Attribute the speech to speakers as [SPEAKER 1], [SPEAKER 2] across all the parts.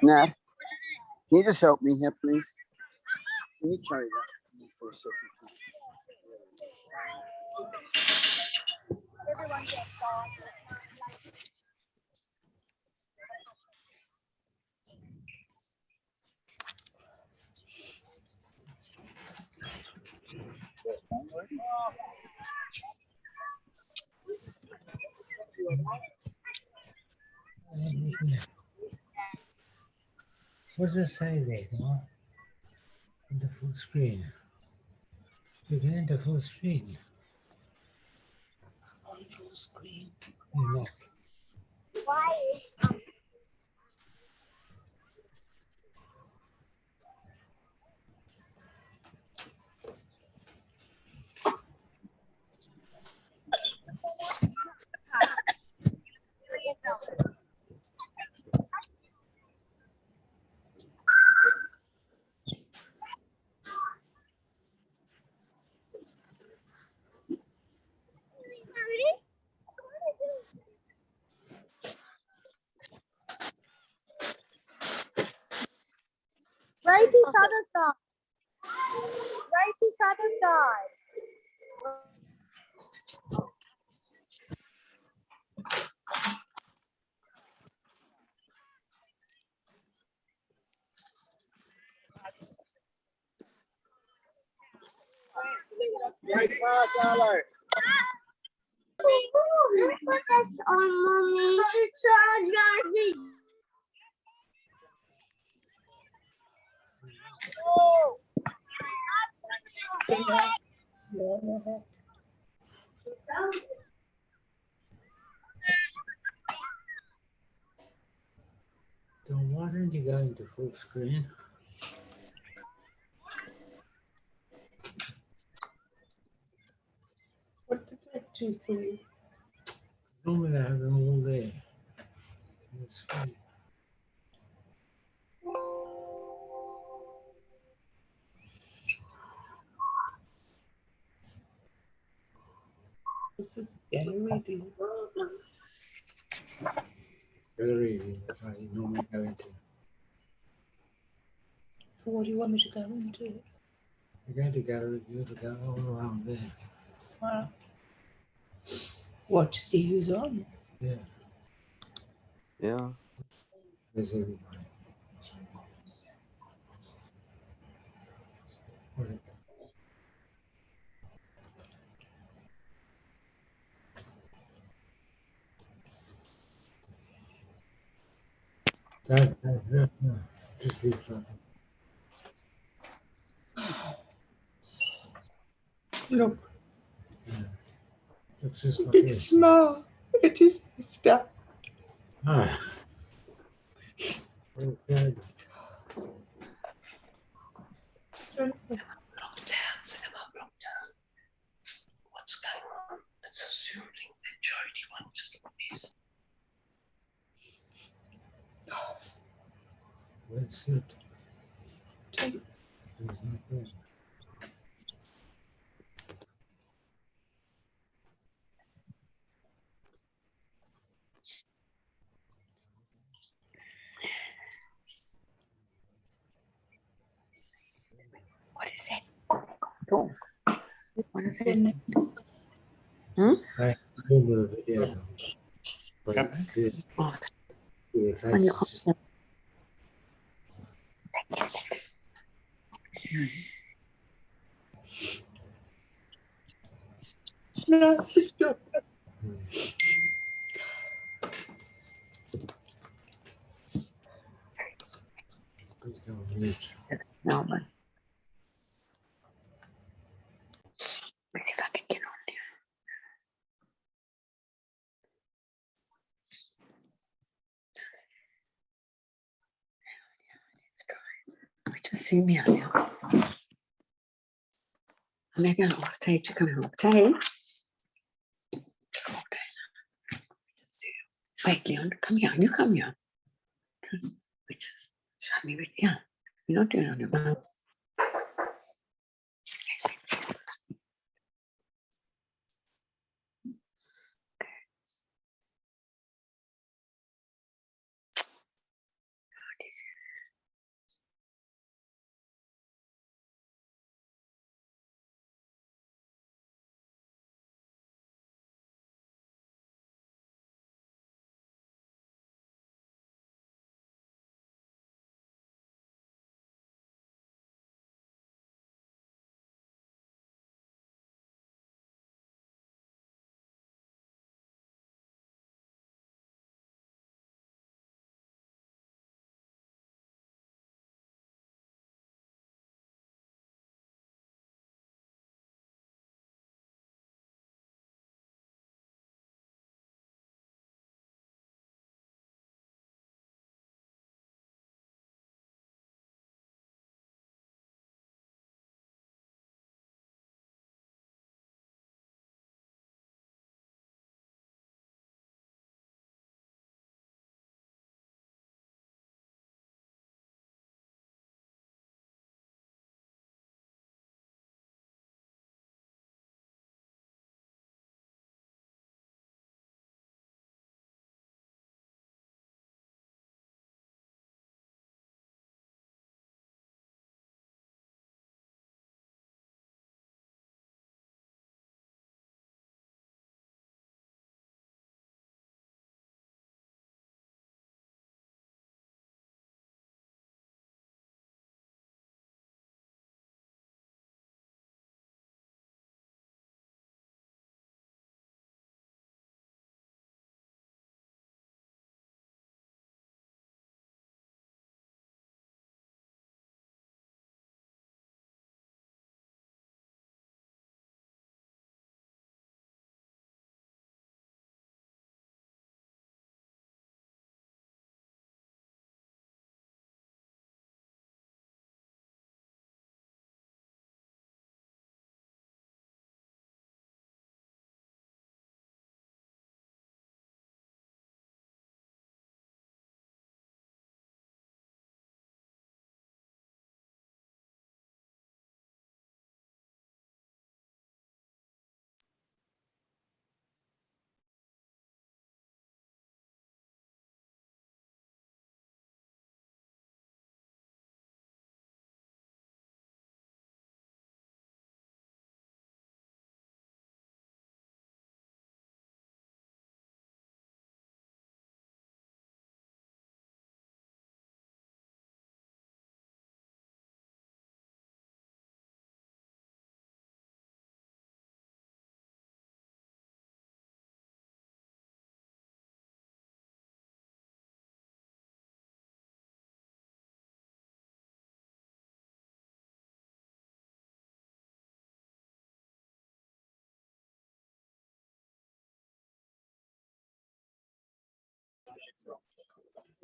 [SPEAKER 1] Nat, can you just help me here, please? Can you carry that for me for a second?
[SPEAKER 2] Everyone gets off.
[SPEAKER 3] What does it say there, no? In the full screen. You can enter full screen.
[SPEAKER 4] On full screen.
[SPEAKER 3] No.
[SPEAKER 2] Why? Right each other's side. Right each other's side.
[SPEAKER 1] Right side, Charlie.
[SPEAKER 2] Put this on, Mommy. It's so
[SPEAKER 3] So why don't you go into full screen?
[SPEAKER 4] What did that do for you?
[SPEAKER 3] Normally I have them all there. On the screen.
[SPEAKER 4] This is gallery, do you?
[SPEAKER 3] Gallery, I normally go into.
[SPEAKER 4] So what do you want me to go into?
[SPEAKER 3] You go to gallery, you have to go all around there.
[SPEAKER 4] Wow. What, to see who's on?
[SPEAKER 3] Yeah,
[SPEAKER 1] Yeah.
[SPEAKER 3] there's everybody. What is it? No. Just leave that.
[SPEAKER 4] Look,
[SPEAKER 3] Yeah. Looks just like
[SPEAKER 4] it's
[SPEAKER 3] this.
[SPEAKER 4] small. It is Esther.
[SPEAKER 3] Ah. Okay.
[SPEAKER 4] What's going on? It's assuming that Jody wants to do this.
[SPEAKER 3] Where's it?
[SPEAKER 4] Jody,
[SPEAKER 3] It's not there.
[SPEAKER 4] what is that?
[SPEAKER 1] Cool. What is it?
[SPEAKER 3] I remember the video. But it's it. Your face is just
[SPEAKER 4] No, sister.
[SPEAKER 3] Don't glitch.
[SPEAKER 2] Newman. Let's see if I can get on there. Just see me on now. Maybe I don't stage you coming home. Tay. Just walk down. Just see you. Wait, Leon, come here. You come here. Wait, just shut me with you. You're not doing it on your mouth.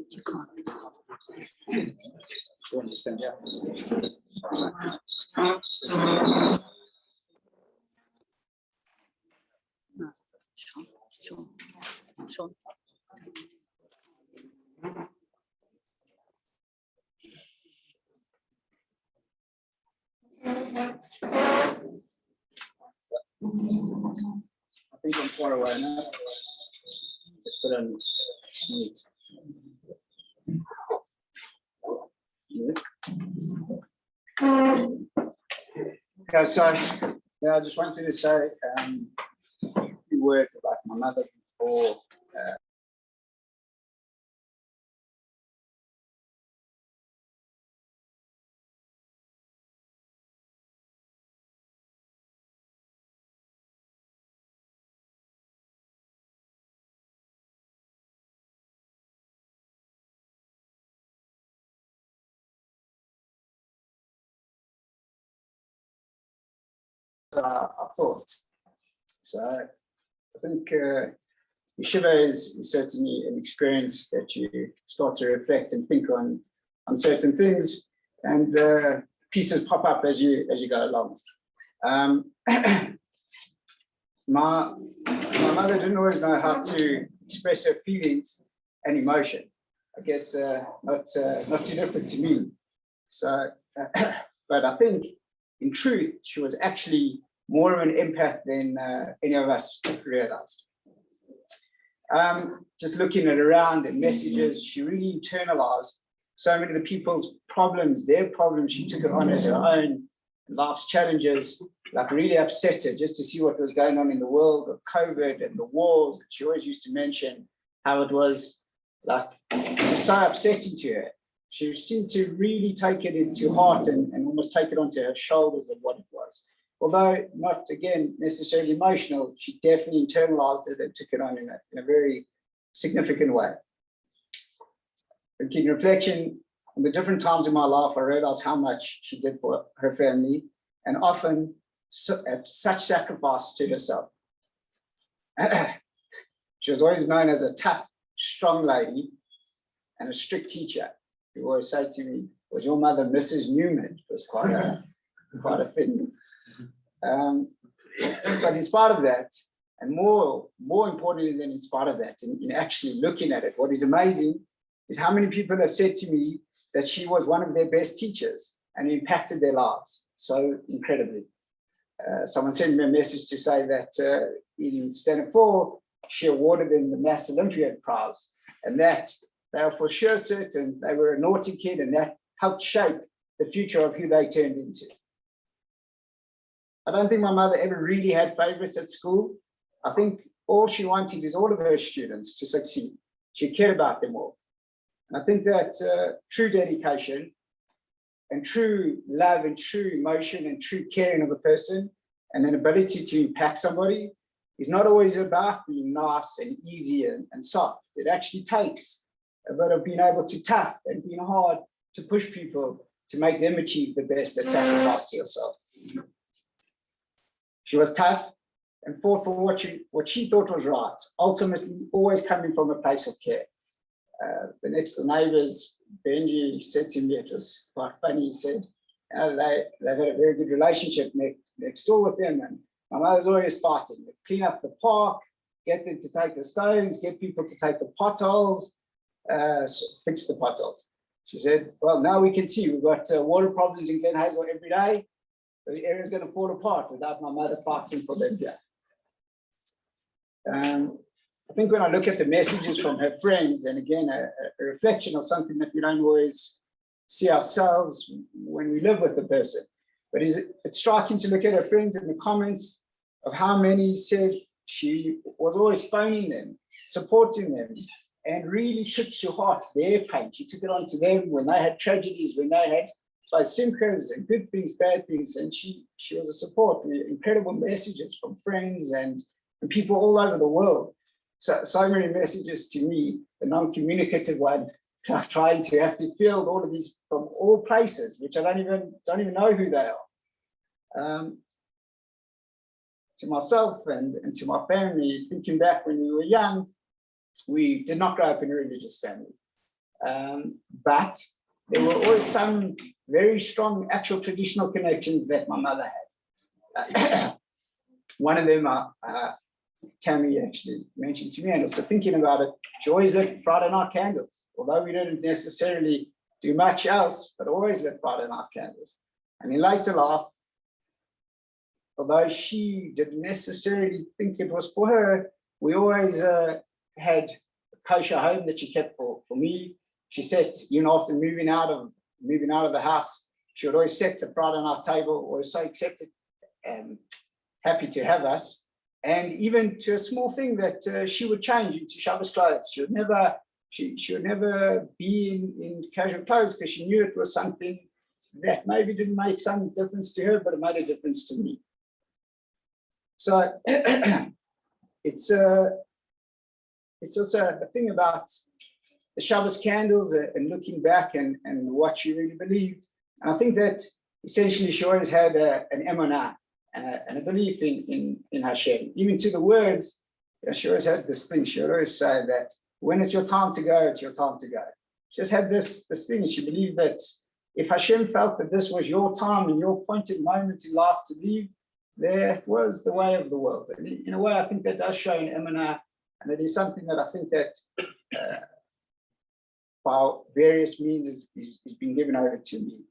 [SPEAKER 2] You can't.
[SPEAKER 1] You understand? Yeah.
[SPEAKER 2] Sean, Sean, Sean.
[SPEAKER 1] I think I'm far away now. Just put on mute. Yeah, so yeah, I just wanted to say a few words about my mother before our thoughts. So I think Shiva is certainly an experience that you start to reflect and think on certain things, and pieces pop up as you go along. My mother didn't always know how to express her feelings and emotion. I guess not too different to me. So, but I think in truth, she was actually more of an empath than any of us realized. Just looking at around and messages, she really internalized so many of the people's problems, their problems. She took it on as her own life's challenges, like really upset her just to see what was going on in the world of COVID and the wars. She always used to mention how it was like just so upsetting to her. She seemed to really take it into heart and almost take it onto her shoulders of what it was. Although not, again, necessarily emotional, she definitely internalized it and took it on in a very significant way. In reflection on the different times in my life, I realized how much she did for her family, and often at such sacrifice to herself. She was always known as a tough, strong lady and a strict teacher. He always say to me, "Was your mother Mrs. Newman?" It was quite a thing. But in spite of that, and more importantly than in spite of that, in actually looking at it, what is amazing is how many people have said to me that she was one of their best teachers and impacted their lives so incredibly. Someone sent me a message to say that in Standard 4, she awarded them the Maths Olympiad Prize, and that they were for sure certain they were a naughty kid, and that helped shape the future of who they turned into. I don't think my mother ever really had favorites at school. I think all she wanted is all of her students to succeed. She cared about them all. And I think that true dedication and true love and true emotion and true caring of a person and an ability to impact somebody is not always about being nice and easy and soft. It actually takes a bit of being able to tough and being hard to push people to make them achieve the best at sacrifice to yourself. She was tough and fought for what she thought was right, ultimately always coming from a place of care. The next door neighbors, Benji, said to me, it was quite funny, he said, they've had a very good relationship next door with them, and my mother's always fighting. They'd clean up the park, get them to take the stones, get people to take the potholes, fix the potholes. She said, well, now we can see we've got water problems in Glen Hazel every day. The area's going to fall apart without my mother fighting for them here. I think when I look at the messages from her friends, and again, a reflection of something that we don't always see ourselves when we live with the person, but it's striking to look at her friends in the comments of how many said she was always phoning them, supporting them, and really took to heart their pain. She took it on to them when they had tragedies, when they had both simchas and good things, bad things, and she was a support. Incredible messages from friends and people all over the world. So many messages to me, the non-communicative one, trying to have to field all of these from all places, which I don't even know who they are. To myself and to my family, thinking back when we were young, we did not grow up in a religious family, but there were always some very strong actual traditional connections that my mother had. One of them, Tammy actually mentioned to me, and also thinking about it, she always lit Friday night candles, although we didn't necessarily do much else, but always lit Friday night candles. And in later life, although she didn't necessarily think it was for her, we always had a kosher home that she kept for me. She set, even after moving out of the house, she would always set the Friday night table, always so accepted and happy to have us. And even to a small thing that she would change into Shabbos clothes. She would never be in casual clothes because she knew it was something that maybe didn't make some difference to her, but it made a difference to me. So it's also a thing about the Shabbos candles and looking back and what she really believed. And I think that essentially she always had an emunah, and a belief in Hashem. Even to the words, she always had this thing. She would always say that when it's your time to go, it's your time to go. She just had this thing. She believed that if Hashem felt that this was your time and your appointed moment in life to leave, there was the way of the world. And in a way, I think that does show in Emina, and it is something that I think that by various means is being given over to me.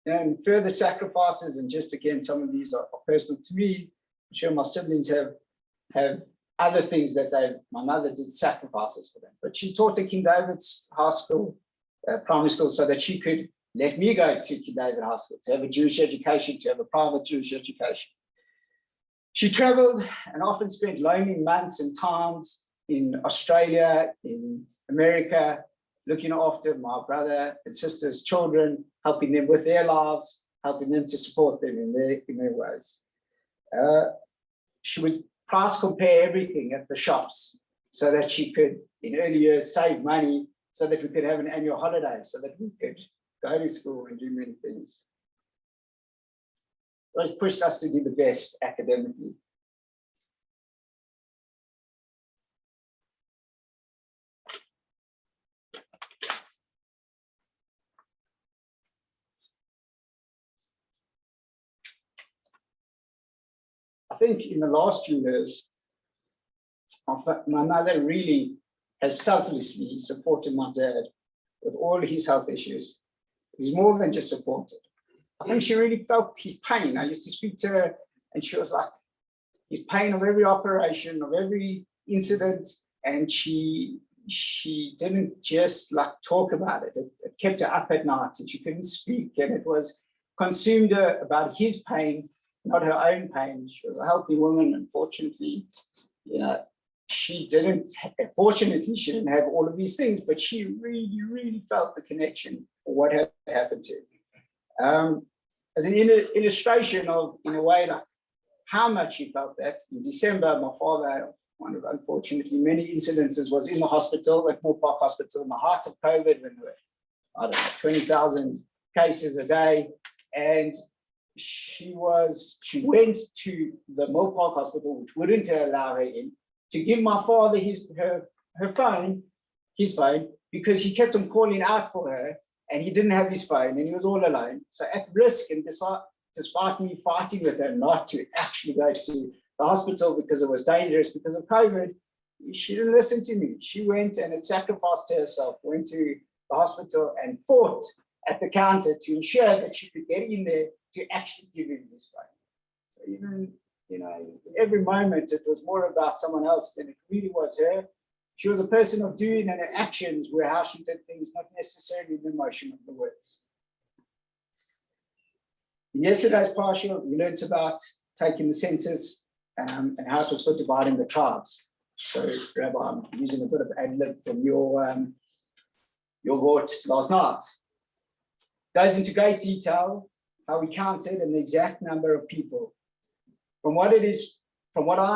[SPEAKER 1] And further sacrifices, and just again, some of these are personal to me. I'm sure my siblings have other things that my mother did sacrifices for them. But she taught at King David's High School, primary school, so that she could let me go to King David High School, to have a Jewish education, to have a private Jewish education. She traveled and often spent lonely months and times in Australia, in America, looking after my brother and sister's children, helping them with their lives, helping them to support them in their ways. She would price compare everything at the shops so that she could, in early years, save money so that we could have an annual holiday, so that we could go to school and do many things. Those pushed us to do the best academically. I think in the last few years, my mother really has selflessly supported my dad with all his health issues. He's more than just supported. I think she really felt his pain. I used to speak to her and she was like, his pain of every operation, of every incident, and she didn't just like talk about it. It kept her up at night and she couldn't speak, and it was consumed her about his pain, not her own pain. She was a healthy woman. Unfortunately, she didn't have all of these things, but she really, really felt the connection for what had happened to her. As an illustration of, in a way, like how much she felt that, in December, my father, one of unfortunately many incidences, was in the hospital at Moore Park Hospital in the height of COVID, when there were, I don't know, 20,000 cases a day. And she went to the Moore Park Hospital, which wouldn't allow her in, to give my father his phone, because he kept on calling out for her and he didn't have his phone and he was all alone. So at risk, and despite me fighting with her not to actually go to the hospital because it was dangerous because of COVID, she didn't listen to me. She went and had sacrificed herself, went to the hospital and fought at the counter to ensure that she could get in there to actually give him his phone. So even, in every moment, it was more about someone else than it really was her. She was a person of doing, and her actions were how she did things, not necessarily the emotion of the words. In yesterday's partial, we learned about taking the census and how it was for dividing the tribes. So, Rabbi, I'm using a bit of ad-lib from your vote last night. Goes into great detail how we counted and the exact number of people. From what I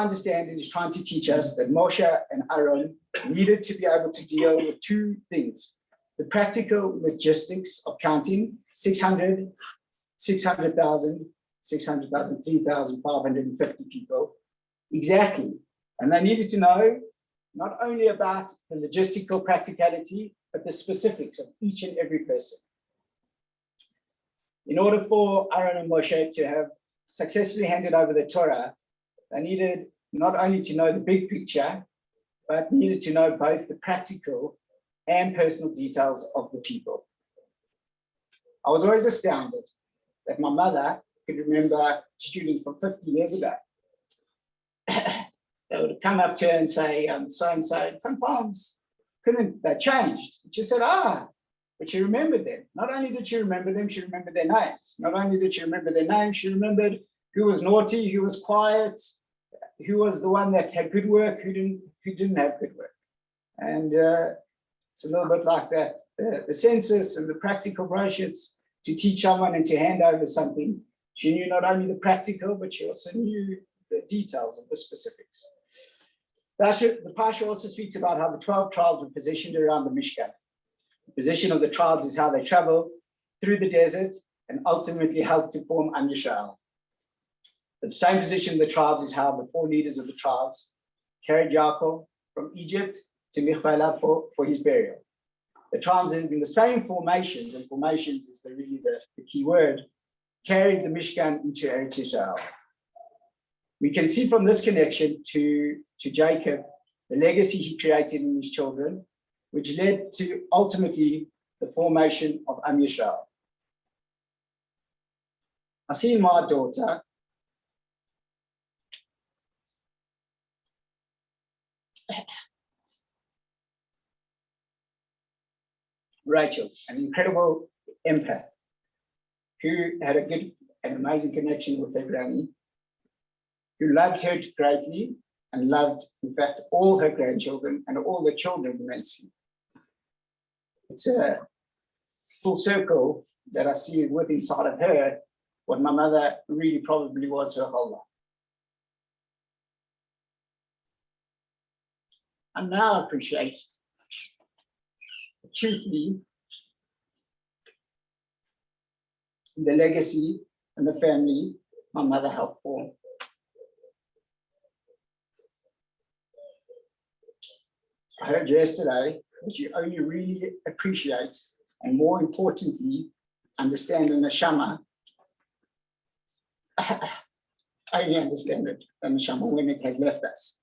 [SPEAKER 1] understand, it is trying to teach us that Moshe and Aaron needed to be able to deal with two things: the practical logistics of counting 600,000, 3,550 people exactly. And they needed to know not only about the logistical practicality, but the specifics of each and every person. In order for Aaron and Moshe to have successfully handed over the Torah, they needed not only to know the big picture, but needed to know both the practical and personal details of the people. I was always astounded that my mother could remember students from 50 years ago. They would come up to her and say, so-and-so, and sometimes they changed. She said, but she remembered them. Not only did she remember them, she remembered their names. Not only did she remember their names, she remembered who was naughty, who was quiet, who was the one that had good work, who didn't have good work. And it's a little bit like that. The census and the practical brochures to teach someone and to hand over something. She knew not only the practical, but she also knew the details of the specifics. The Pasha also speaks about how the 12 tribes were positioned around the Mishkan. The position of the tribes is how they traveled through the desert and ultimately helped to form Am Yisrael. The same position of the tribes is how the 4 leaders of the tribes carried Yaakov from Egypt to Michpela for his burial. The tribes in the same formations, and formations is really the key word, carried the Mishkan into Eretz Yisrael. We can see from this connection to Jacob, the legacy he created in his children, which led to ultimately the formation of Am Yisrael. I see my daughter, Rachel, an incredible empath, who had a good and amazing connection with her granny, who loved her greatly and loved, in fact, all her grandchildren and all the children immensely. It's a full circle that I see with inside of her what my mother really probably was her whole life. I now appreciate acutely the legacy and the family my mother helped form. I heard yesterday that you only really appreciate and more importantly, understand the neshama. I only understand it, the neshama, when it has left us.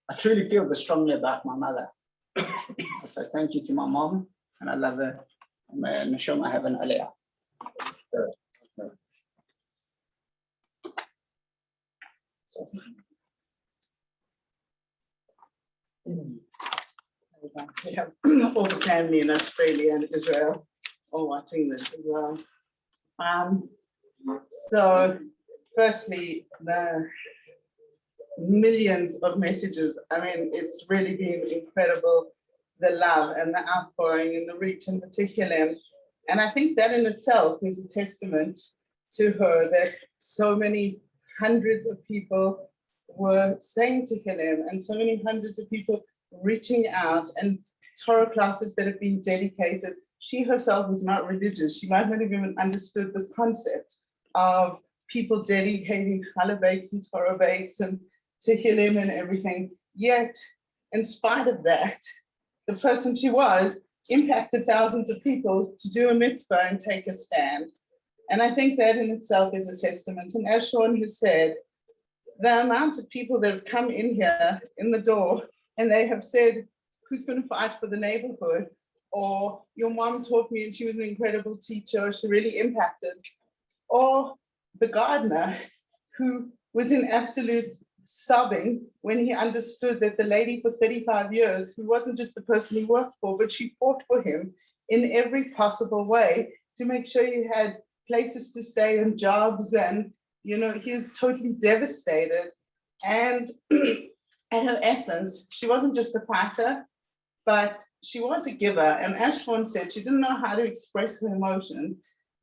[SPEAKER 1] I truly feel this strongly about my mother. I say thank you to my mom, and I love her. And neshama have an aliyah.
[SPEAKER 5] We have all the family in Australia and Israel all watching this as well. So firstly, the millions of messages. I mean, it's really been incredible, the love and the outpouring and the reach in particular. And I think that in itself is a testament to her, that so many hundreds of people were saying Tehillim and so many hundreds of people reaching out, and Torah classes that have been dedicated. She herself was not religious. She might not have even understood this concept of people dedicating challah bakes and Torah bakes and Tehillim and everything. Yet, in spite of that, the person she was impacted thousands of people to do a mitzvah and take a stand. And I think that in itself is a testament. And as Sean has said, the amount of people that have come in here in the door and they have said, who's going to fight for the neighborhood? Or your mom taught me and she was an incredible teacher, she really impacted. Or the gardener who was in absolute sobbing when he understood that the lady for 35 years, who wasn't just the person he worked for, but she fought for him in every possible way to make sure he had places to stay and jobs. And, you know, he was totally devastated. And at her essence, she wasn't just a fighter, but she was a giver. And as Sean said, she didn't know how to express her emotion.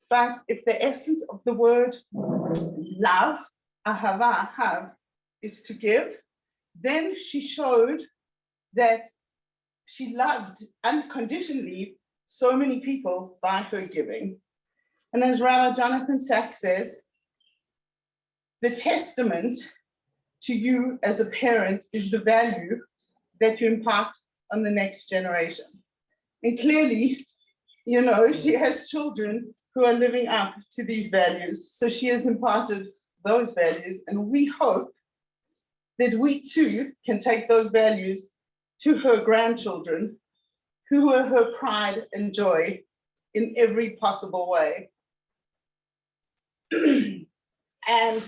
[SPEAKER 5] But if the essence of the word love, ahava, have, is to give, then she showed that she loved unconditionally so many people by her giving. And as Rabbi Jonathan Sachs says, the testament to you as a parent is the value that you impart on the next generation. And clearly, you know, she has children who are living up to these values. So she has imparted those values, and we hope that we too can take those values to her grandchildren, who are her pride and joy in every possible way. And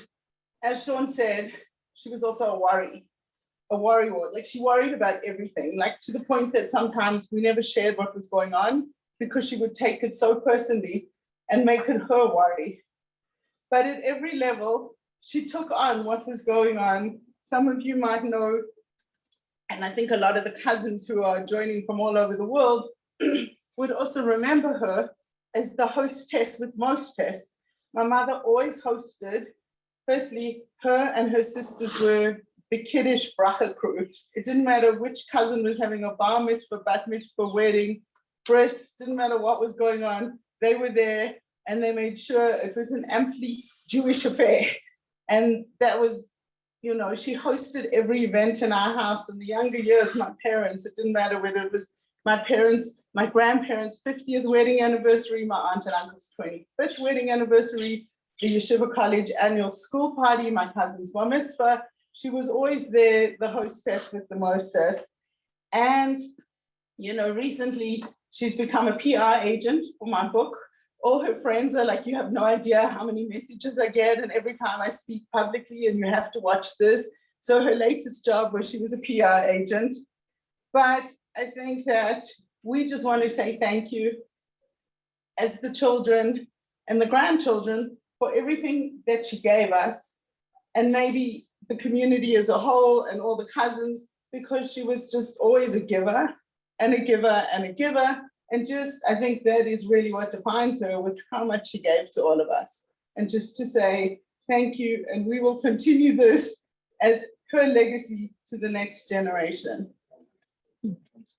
[SPEAKER 5] as Sean said, she was also a worrywart. Like, she worried about everything, like to the point that sometimes we never shared what was going on because she would take it so personally and make it her worry. But at every level, she took on what was going on. Some of you might know, and I think a lot of the cousins who are joining from all over the world would also remember her as the hostess with mostess. My mother always hosted. Firstly, her and her sisters were the kiddish bracha crew. It didn't matter which cousin was having a bar mitzvah, bat mitzvah, wedding, bris, didn't matter what was going on. They were there and they made sure it was an amply Jewish affair. And that was, you know, she hosted every event in our house. In the younger years, my parents, it didn't matter whether it was my parents, my grandparents' 50th wedding anniversary, my aunt and uncle's 25th wedding anniversary, the Yeshiva College annual school party, my cousin's bar mitzvah. She was always there, the hostess with the mostess. And, you know, recently she's become a PR agent for my book. All her friends are like, you have no idea how many messages I get. And every time I speak publicly and you have to watch this. So her latest job was she was a PR agent. But I think that we just want to say thank you as the children and the grandchildren for everything that she gave us. And maybe the community as a whole and all the cousins, because she was just always a giver and a giver and a giver. And just, I think that is really what defines her, was how much she gave to all of us. And just to say thank you, and we will continue this as her legacy to the next generation.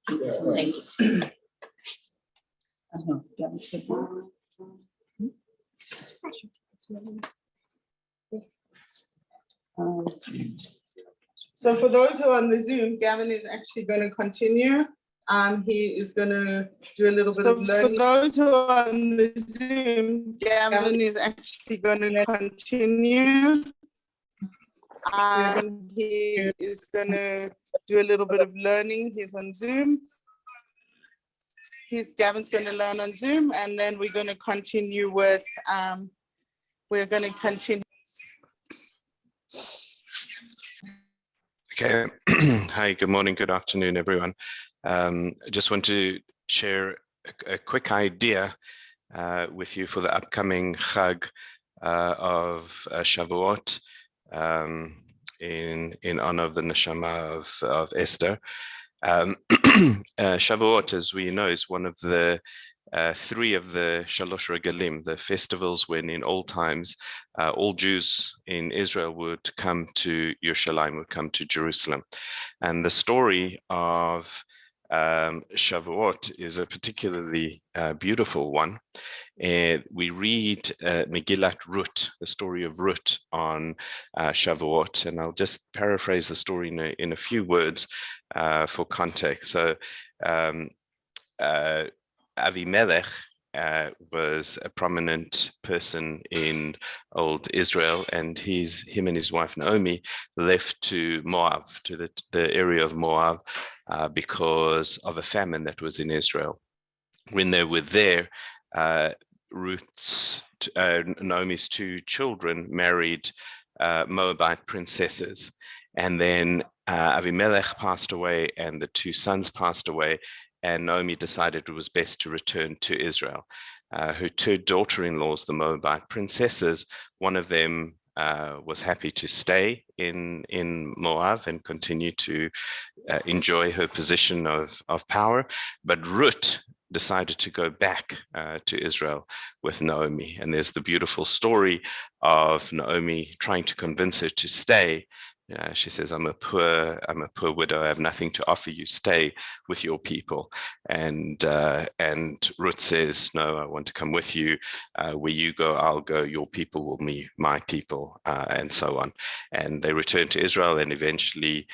[SPEAKER 5] Thank you. So for those who are on the Zoom, Gavin is actually going to continue. He is going to do a little bit of learning. For those who are on the Zoom, Gavin is actually going to continue. He is going to do a little bit of learning. He's on Zoom. Gavin's going to learn on Zoom, and then we're going to continue with,
[SPEAKER 6] Okay. Hi, good morning, good afternoon, everyone. I just want to share a quick idea with you for the upcoming Chag of Shavuot in honor of the neshama of Esther. Shavuot, as we know, is one of the three of the Shalosh Regalim, the festivals when in old times all Jews in Israel would come to Yerushalayim, would come to Jerusalem. And the story of Shavuot is a particularly beautiful one. We read Megillat Ruth, the story of Ruth on Shavuot, and I'll just paraphrase the story in a few words for context. So Avimelech was a prominent person in old Israel, and him and his wife Naomi left to Moab, to the area of Moab, because of a famine that was in Israel. When they were there, Naomi's two children married Moabite princesses, and then Avimelech passed away and the two sons passed away, and Naomi decided it was best to return to Israel. Her two daughter-in-laws, the Moabite princesses, one of them was happy to stay in Moab and continue to enjoy her position of power, but Ruth decided to go back to Israel with Naomi. And there's the beautiful story of Naomi trying to convince her to stay. She says, I'm a poor widow. I have nothing to offer you. Stay with your people. And Ruth says, no, I want to come with you. Where you go, I'll go. Your people will be my people, and so on. And they return to Israel, and eventually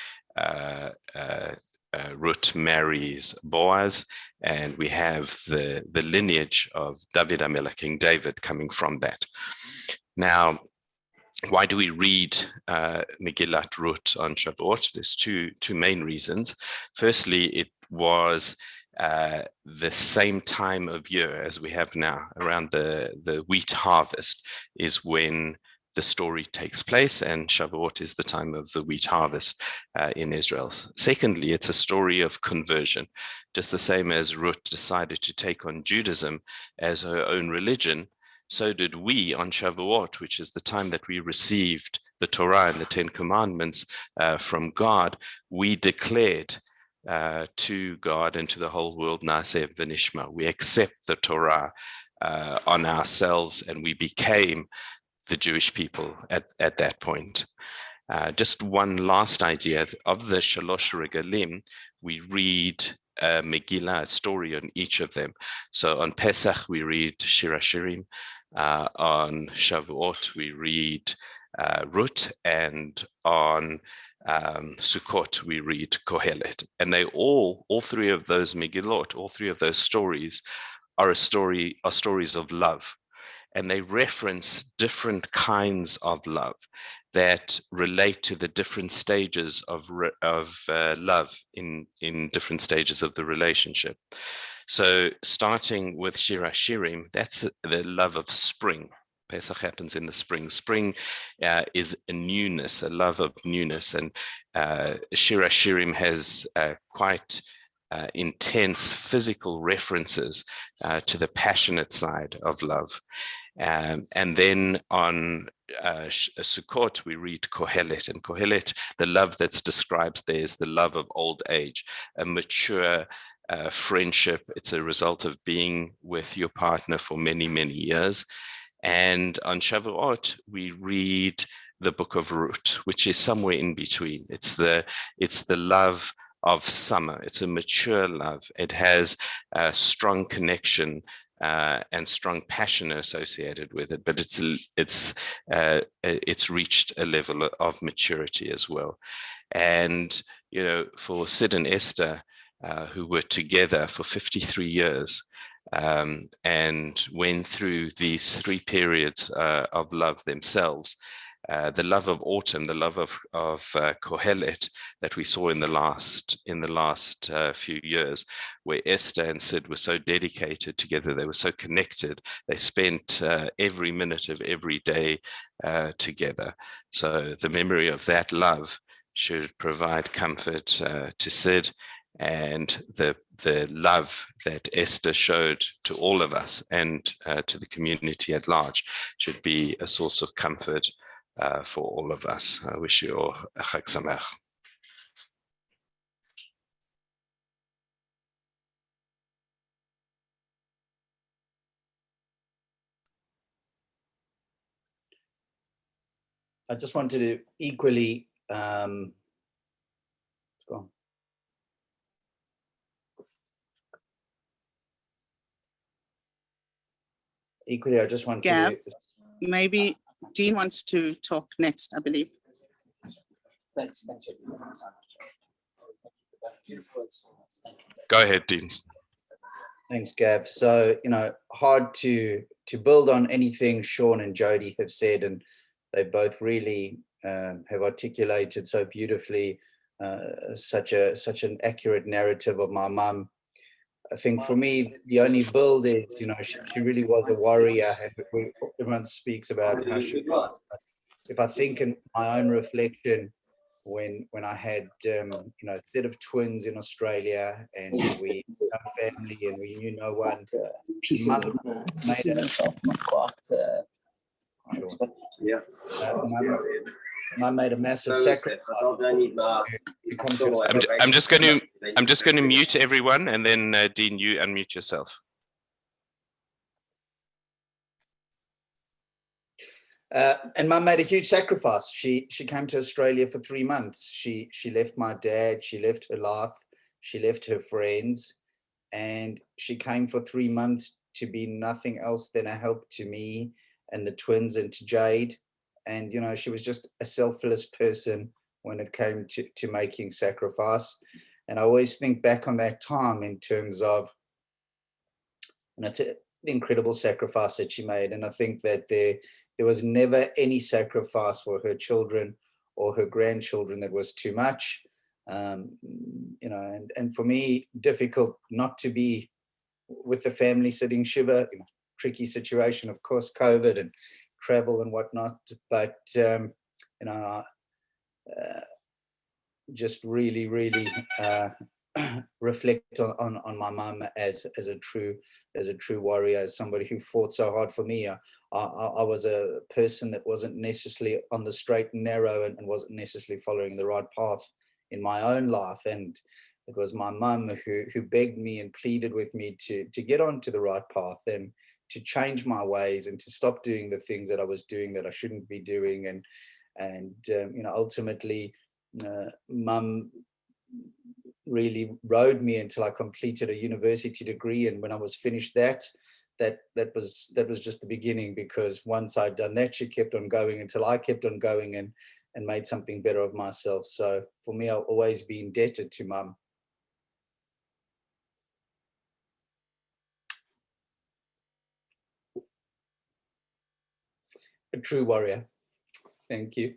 [SPEAKER 6] Ruth marries Boaz, and we have the lineage of David HaMelech, King David, coming from that. Now, why do we read Megillat Ruth on Shavuot? There's two main reasons. Firstly, it was the same time of year as we have now, around the wheat harvest is when the story takes place, and Shavuot is the time of the wheat harvest in Israel. Secondly, it's a story of conversion. Just the same as Ruth decided to take on Judaism as her own religion, so did we on Shavuot, which is the time that we received the Torah and the Ten Commandments from God. We declared to God and to the whole world, Naaseh v'nishma. We accept the Torah on ourselves, and we became the Jewish people at that point. Just one last idea of the Shalosh Regalim, we read Megillah, a story on each of them. So on Pesach, we read Shir Hashirim. On Shavuot, we read Ruth, and on Sukkot, we read Kohelet. And they all three of those Megillot, all three of those stories are stories of love. And they reference different kinds of love that relate to the different stages of love in different stages of the relationship. So starting with Shir Hashirim, that's the love of spring. Pesach happens in the spring. Spring is a newness, a love of newness. And Shir Hashirim has quite intense physical references to the passionate side of love. And then on Sukkot, we read Kohelet. And Kohelet, the love that's described there is the love of old age, a mature friendship. It's a result of being with your partner for many, many years. And on Shavuot, we read the book of Ruth, which is somewhere in between. It's the love of summer. It's a mature love. It has a strong connection and strong passion associated with it, but it's reached a level of maturity as well. And for Sid and Esther, who were together for 53 years and went through these 3 periods of love themselves. The love of autumn, the love of Kohelet that we saw in the last few years, where Esther and Sid were so dedicated together, they were so connected, they spent every minute of every day together. So the memory of that love should provide comfort to Sid, and the love that Esther showed to all of us and to the community at large should be a source of comfort for all of us. I wish you all a Chag Sameach.
[SPEAKER 7] I just wanted to equally I just wanted
[SPEAKER 5] Gav,
[SPEAKER 7] to
[SPEAKER 5] maybe Dean wants to talk next, I believe.
[SPEAKER 1] Thanks, everyone.
[SPEAKER 6] Go ahead, Dean.
[SPEAKER 7] Thanks, Gav. So, hard to build on anything Sean and Jody have said, and they both really have articulated so beautifully such an accurate narrative of my mum. I think for me, the only build is, she really was a warrior. Everyone speaks about how she was. If I think in my own reflection, when I had, a set of twins in Australia, and we had family and we knew no one, Mum made a massive sacrifice to come to
[SPEAKER 6] I'm just going to mute everyone, and then Dean, you unmute yourself.
[SPEAKER 7] And Mum made a huge sacrifice. She came to Australia for 3 months. She left my dad, she left her life, she left her friends, and she came for 3 months to be nothing else than a help to me and the twins and to Jade. And, she was just a selfless person when it came to making sacrifice. And I always think back on that time in terms of, the incredible sacrifice that she made. And I think that there was never any sacrifice for her children or her grandchildren that was too much. And for me, difficult not to be with the family sitting Shiva, tricky situation, of course, COVID and travel and whatnot, but just really reflect on my mum as a true warrior, as somebody who fought so hard for me. I was a person that wasn't necessarily on the straight and narrow and wasn't necessarily following the right path in my own life, and it was my mum who begged me and pleaded with me to get onto the right path and to change my ways and to stop doing the things that I was doing that I shouldn't be doing. And ultimately, Mum really rode me until I completed a university degree. And when I was finished that was just the beginning, because once I'd done that, she kept on going until I kept on going and made something better of myself. So for me, I'll always be indebted to Mum. A true warrior. Thank you.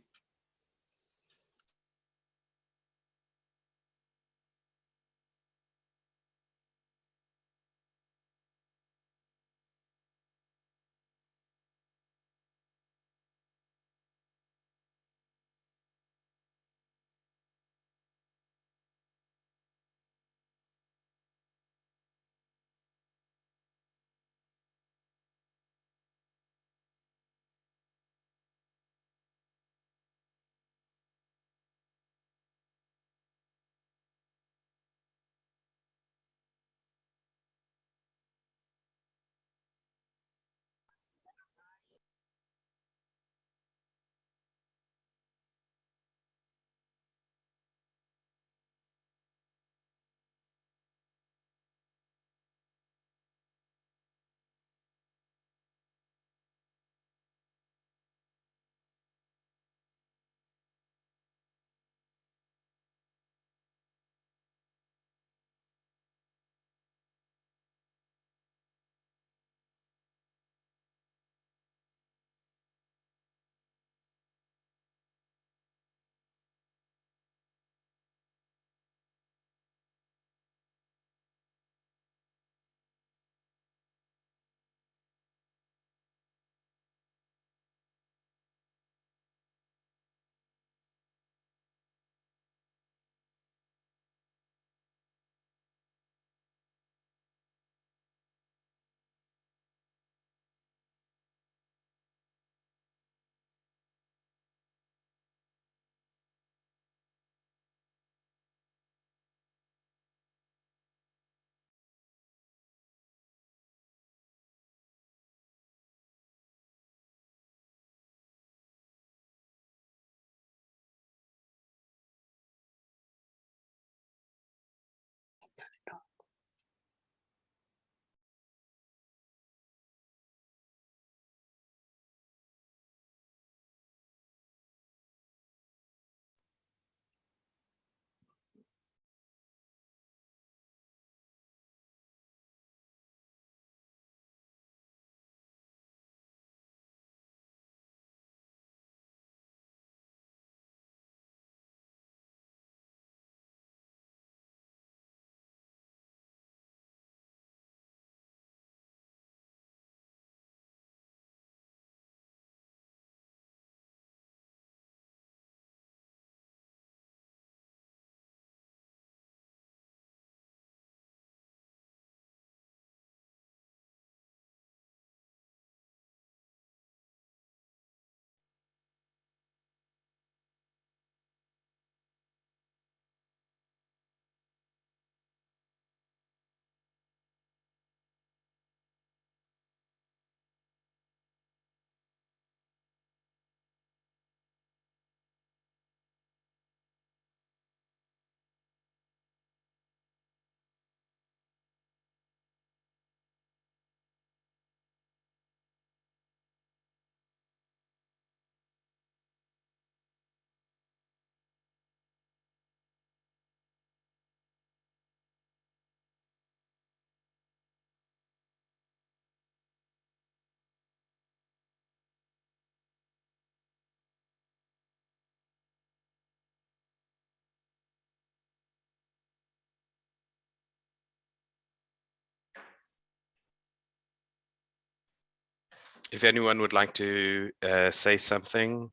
[SPEAKER 6] If anyone would like to say something,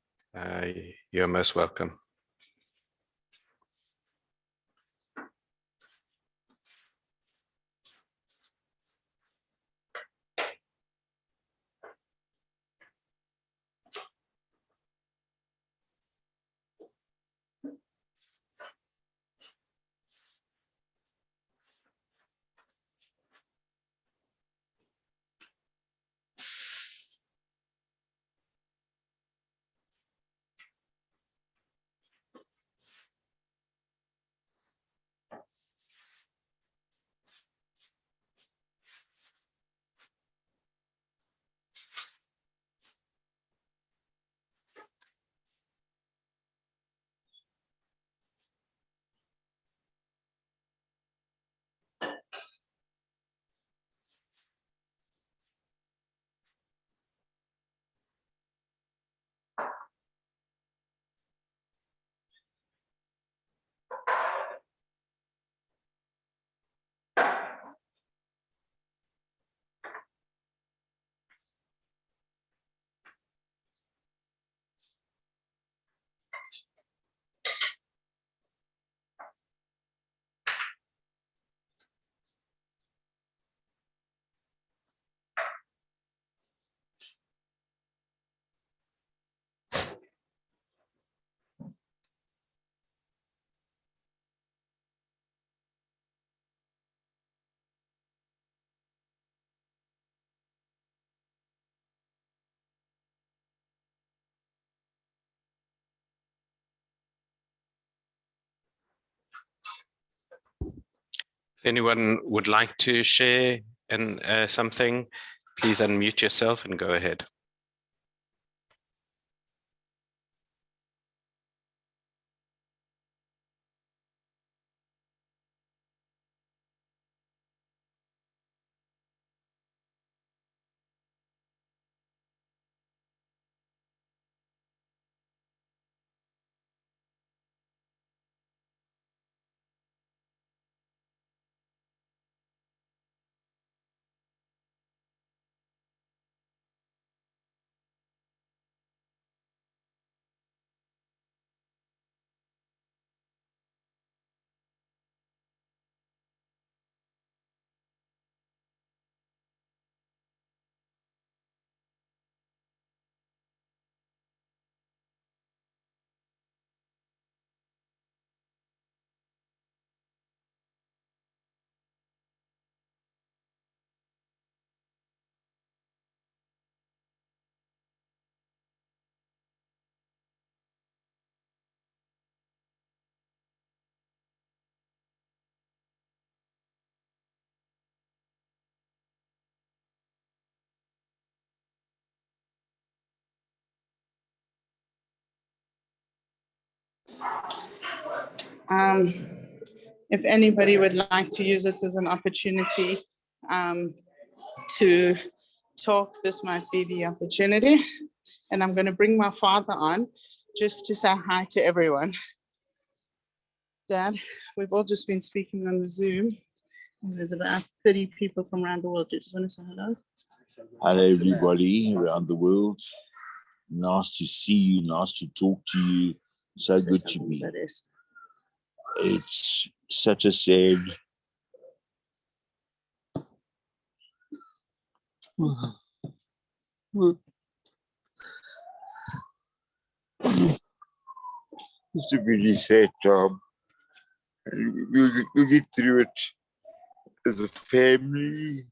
[SPEAKER 6] you're most welcome. If anyone would like to share something, please unmute yourself and go ahead.
[SPEAKER 5] If anybody would like to use this as an opportunity to talk, this might be the opportunity. And I'm going to bring my father on just to say hi to everyone. Dad, we've all just been speaking on the Zoom. And there's about 30 people from around the world. Do you just want to say hello?
[SPEAKER 8] Hello, everybody around the world. Nice to see you. Nice to talk to you. So good to be. It's such a sad. It's a really sad time. We'll get through it as a family.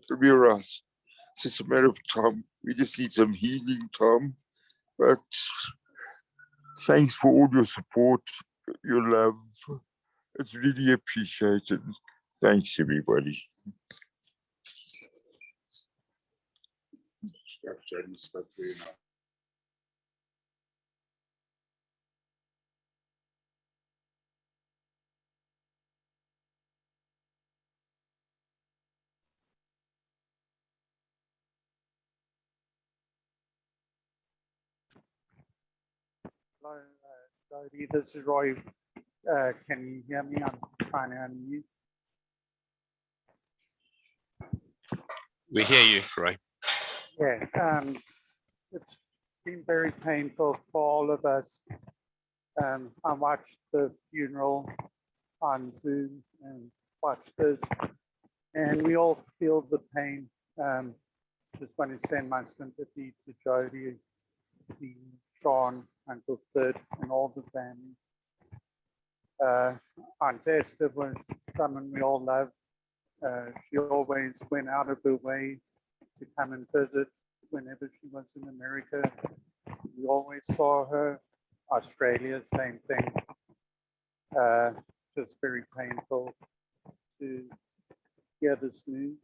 [SPEAKER 8] It'll be all right. It's just a matter of time. We just need some healing time. But thanks for all your support, your love. It's really appreciated. Thanks, everybody.
[SPEAKER 9] Hello, Jody, this is Roy. Can you hear me? I'm trying to unmute.
[SPEAKER 6] We hear you, Roy.
[SPEAKER 9] Yeah, it's been very painful for all of us. I watched the funeral on Zoom and watched this, and we all feel the pain. Just want to send my sympathy to Jody, Sean, Uncle Sid, and all the family. Aunt Esther was someone we all loved. She always went out of her way to come and visit whenever she was in America. We always saw her. Australia, same thing. Just very painful to hear this news,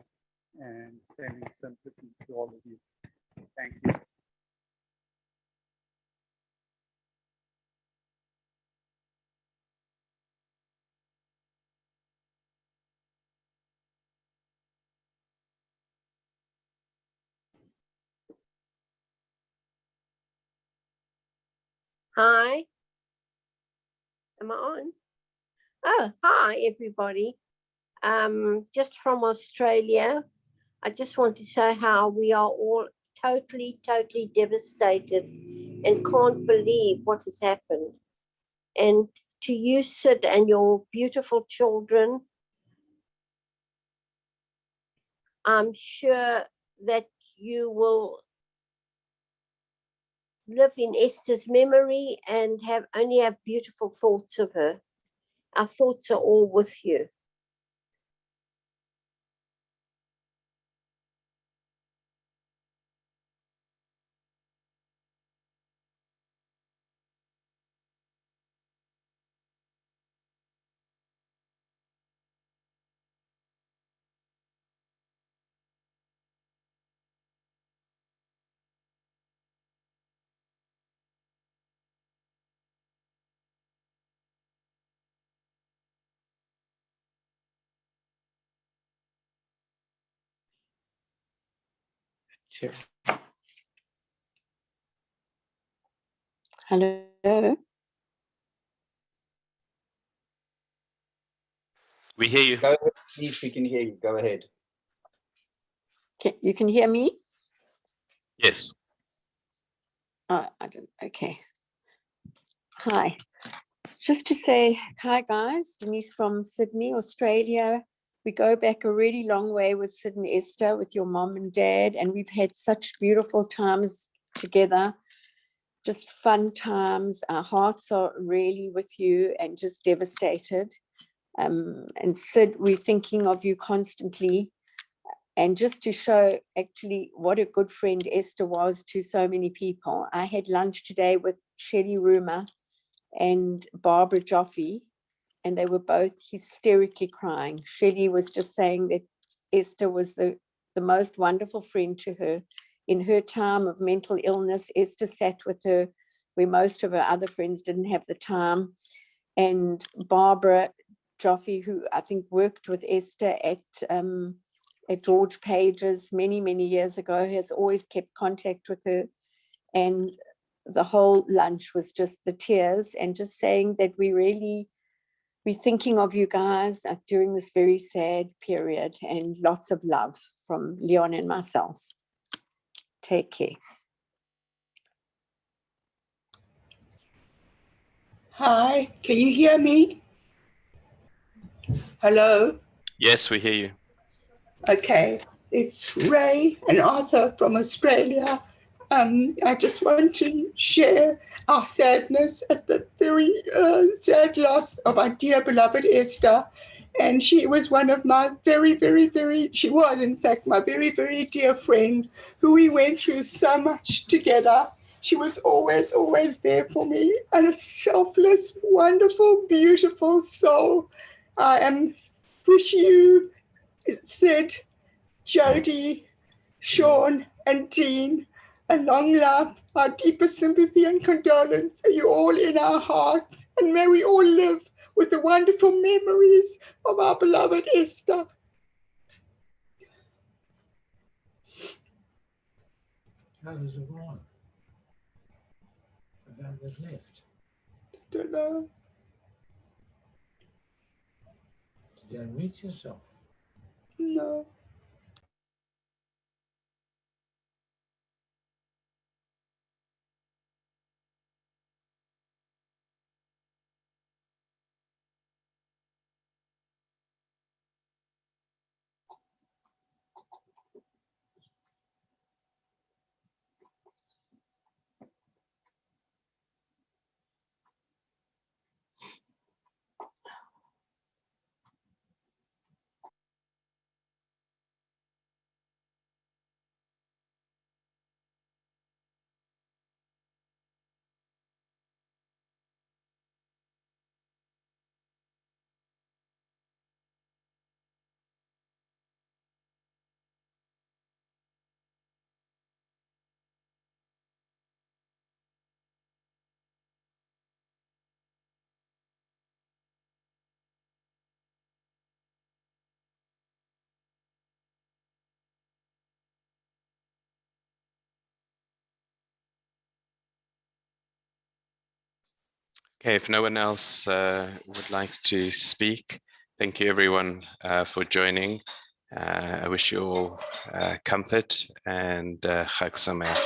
[SPEAKER 9] and sending sympathy to all of you. Thank you.
[SPEAKER 10] Hi. Am I on? Oh, hi, everybody. Just from Australia. I just want to say how we are all totally devastated and can't believe what has happened. And to you, Sid, and your beautiful children, I'm sure that you will live in Esther's memory and only have beautiful thoughts of her. Our thoughts are all with you.
[SPEAKER 2] Sure. Hello.
[SPEAKER 6] We hear you.
[SPEAKER 7] Go ahead, please, we can hear you. Go ahead.
[SPEAKER 2] You can hear me?
[SPEAKER 6] Yes.
[SPEAKER 2] I don't. Okay. Hi. Just to say hi, guys. Denise from Sydney, Australia. We go back a really long way with Sid and Esther, with your mom and dad, and we've had such beautiful times together. Just fun times. Our hearts are really with you and just devastated. And Sid, we're thinking of you constantly. And just to show actually what a good friend Esther was to so many people, I had lunch today with Shelley Rumer and Barbara Joffe, and they were both hysterically crying. Shelley was just saying that Esther was the most wonderful friend to her. In her time of mental illness, Esther sat with her where most of her other friends didn't have the time. And Barbara Joffe, who I think worked with Esther at George Page's many years ago, has always kept contact with her. And the whole lunch was just the tears and just saying that we're thinking of you guys during this very sad period, and lots of love from Leon and myself. Take care.
[SPEAKER 11] Hi, can you hear me? Hello?
[SPEAKER 6] Yes, we hear you.
[SPEAKER 11] Okay, it's Ray and Arthur from Australia. I just want to share our sadness at the very sad loss of our dear beloved Esther. And she was one of my she was in fact my very dear friend, who we went through so much together. She was always there for me, and a selfless, wonderful, beautiful soul. I wish you, Sid, Jody, Sean, and Dean a long life, our deepest sympathy and condolence. Are you all in our hearts? And may we all live with the wonderful memories of our beloved Esther.
[SPEAKER 3] How does it go on? About what's left.
[SPEAKER 11] Don't know.
[SPEAKER 3] Did you unmute yourself?
[SPEAKER 11] No.
[SPEAKER 6] Okay, if no one else would like to speak, thank you everyone for joining. I wish you all comfort and Chag Sameach.